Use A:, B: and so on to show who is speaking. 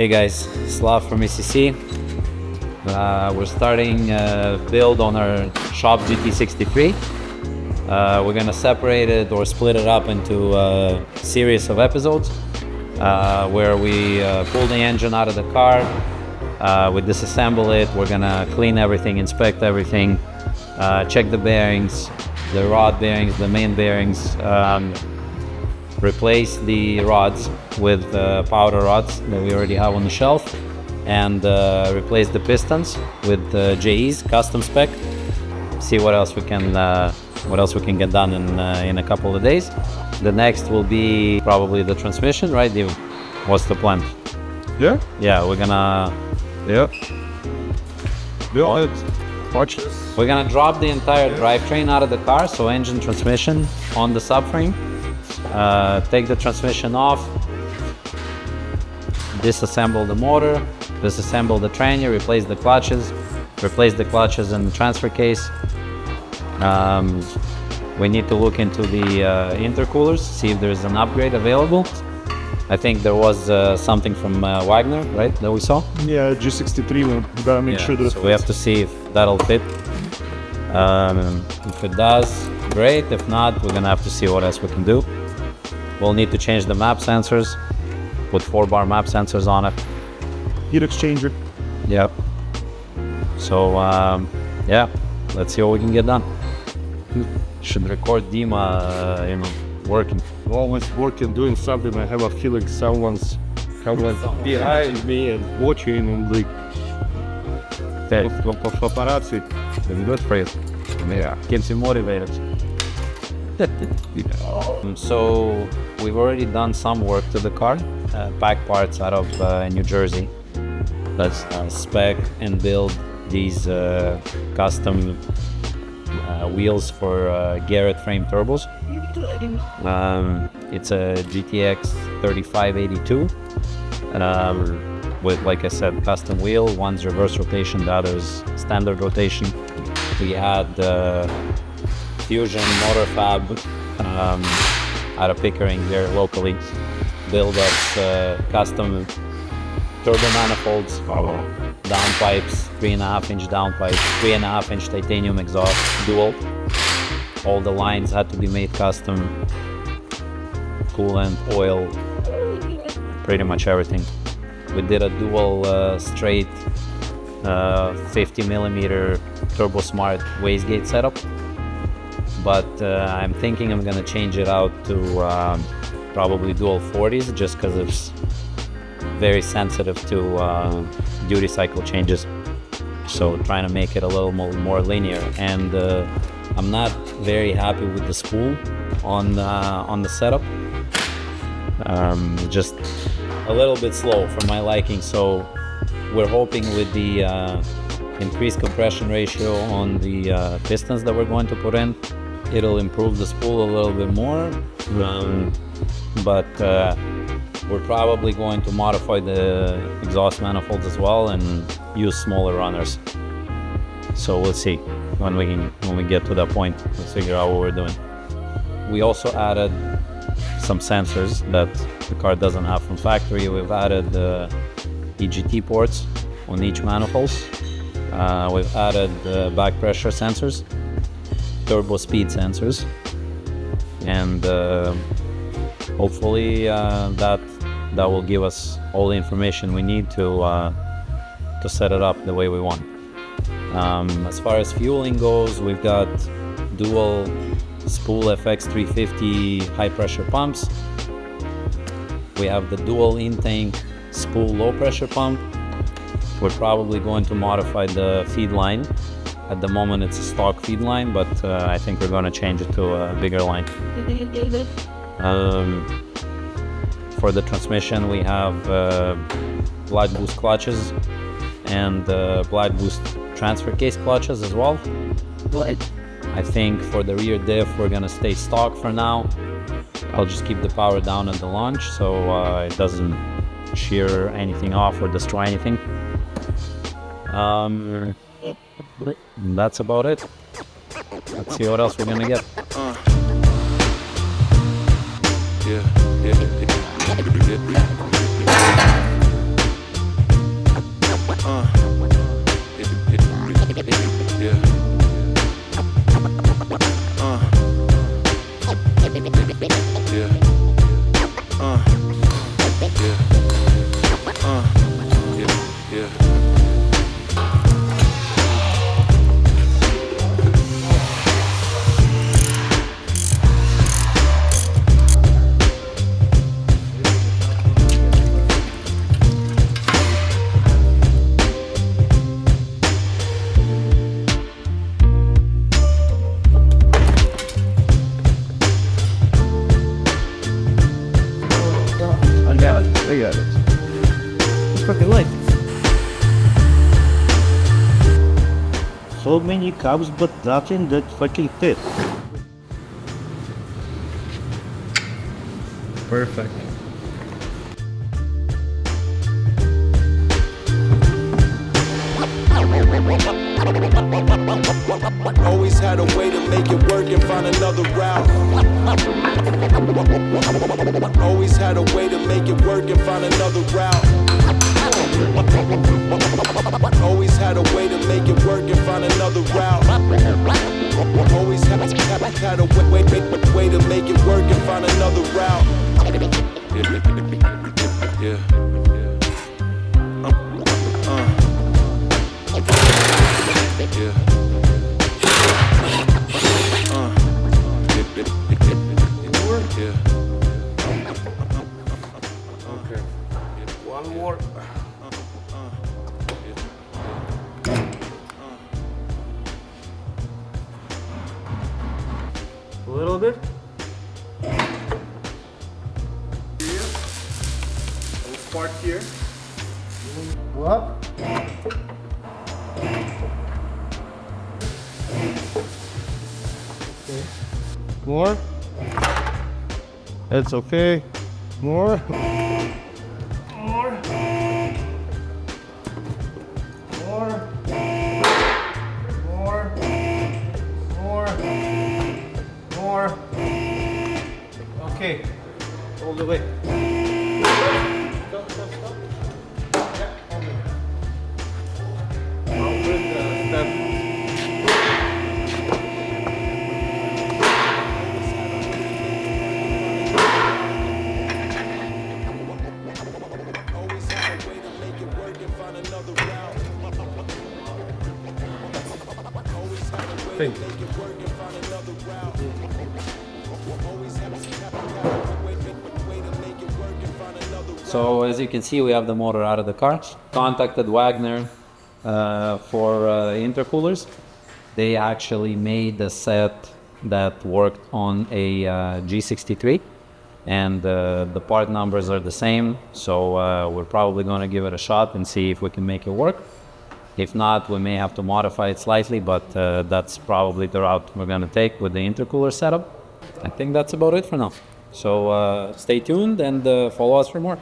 A: Hey guys, Slav from ECC. We're starting build on our shop GT63. We're gonna separate it or split it up into a series of episodes where we pull the engine out of the car, we disassemble it, we're gonna clean everything, inspect everything, check the bearings, the rod bearings, the main bearings, replace the rods with powder rods that we already have on the shelf, and replace the pistons with JEs, custom spec. See what else we can get done in a couple of days. The next will be probably the transmission, right? What's the plan?
B: Yeah.
A: Yeah, we're gonna.
B: Yeah. Build it. Watch this.
A: We're gonna drop the entire drivetrain out of the car, so engine, transmission on the subframe. Take the transmission off, disassemble the motor, disassemble the tranny, replace the clutches in the transfer case. We need to look into the intercoolers, see if there's an upgrade available. I think there was something from Wagner, right, that we saw?
B: Yeah, G63, we gotta make sure that
A: so we have to see if that'll fit. If it does, great. If not, we're gonna have to see what else we can do. We'll need to change the map sensors, put 4-bar map sensors on it.
B: heat exchanger.
A: Yep. So, yeah, let's see what we can get done. Should record Dima, working.
B: Always working, doing something. I have a feeling someone's behind me and watching and like paparazzi.
A: It's good for you.
B: Yeah.
A: Keeps you motivated. So we've already done some work to the car, pack parts out of New Jersey. Let's spec and build these custom wheels for Garrett frame turbos. It's a GTX 3582 with, like I said, custom wheel. One's reverse rotation, the other's standard rotation. We had Fusion Motor Fab out of Pickering here locally build us custom turbo manifolds, downpipes, 3.5-inch downpipes, 3.5-inch titanium exhaust, dual. All the lines had to be made custom, coolant, oil, pretty much everything. We did a dual straight 50mm Turbo Smart wastegate setup, but I'm thinking I'm gonna change it out to probably dual 40s just because it's very sensitive to duty cycle changes. So trying to make it a little more linear, and I'm not very happy with the spool on the setup. Just a little bit slow for my liking, so we're hoping with the increased compression ratio on the pistons that we're going to put in, it'll improve the spool a little bit more. But we're probably going to modify the exhaust manifolds as well and use smaller runners. So we'll see when we get to that point. We'll figure out what we're doing. We also added some sensors that the car doesn't have from factory. We've added EGT ports on each manifolds. We've added back pressure sensors, turbo speed sensors, and hopefully that will give us all the information we need to set it up the way we want. As far as fueling goes, we've got dual spool FX350 high pressure pumps. We have the dual in-tank spool low pressure pump. We're probably going to modify the feed line. At the moment it's a stock feed line, but I think we're going to change it to a bigger line. For the transmission we have Black Boost clutches and Black Boost transfer case clutches as well. I think for the rear diff we're going to stay stock for now. I'll just keep the power down at the launch so it doesn't shear anything off or destroy anything. That's about it. Let's see what else we're gonna get.
B: Look at it. It's fucking light. So many cabs, but nothing that fucking fits.
A: Perfect.
C: Always had a way to make it work and find another route. Always had a way to make it work and find another route. Always had a way to make it work and find another route. Always had a way to make it work and find another route. Yeah. Yeah. Yeah.
B: Okay. One more. A little bit. Here. We'll start here. Go up. Okay. More. That's okay. More. More. More. More. More. More. Okay. All the way. Stop, stop, stop. Yeah, all the way. I'll bring the step. Thank you.
A: So as you can see, we have the motor out of the car. Contacted Wagner for intercoolers. They actually made a set that worked on a G63, and the part numbers are the same. So we're probably going to give it a shot and see if we can make it work. If not, we may have to modify it slightly, but that's probably the route we're going to take with the intercooler setup. I think that's about it for now. So stay tuned and follow us for more.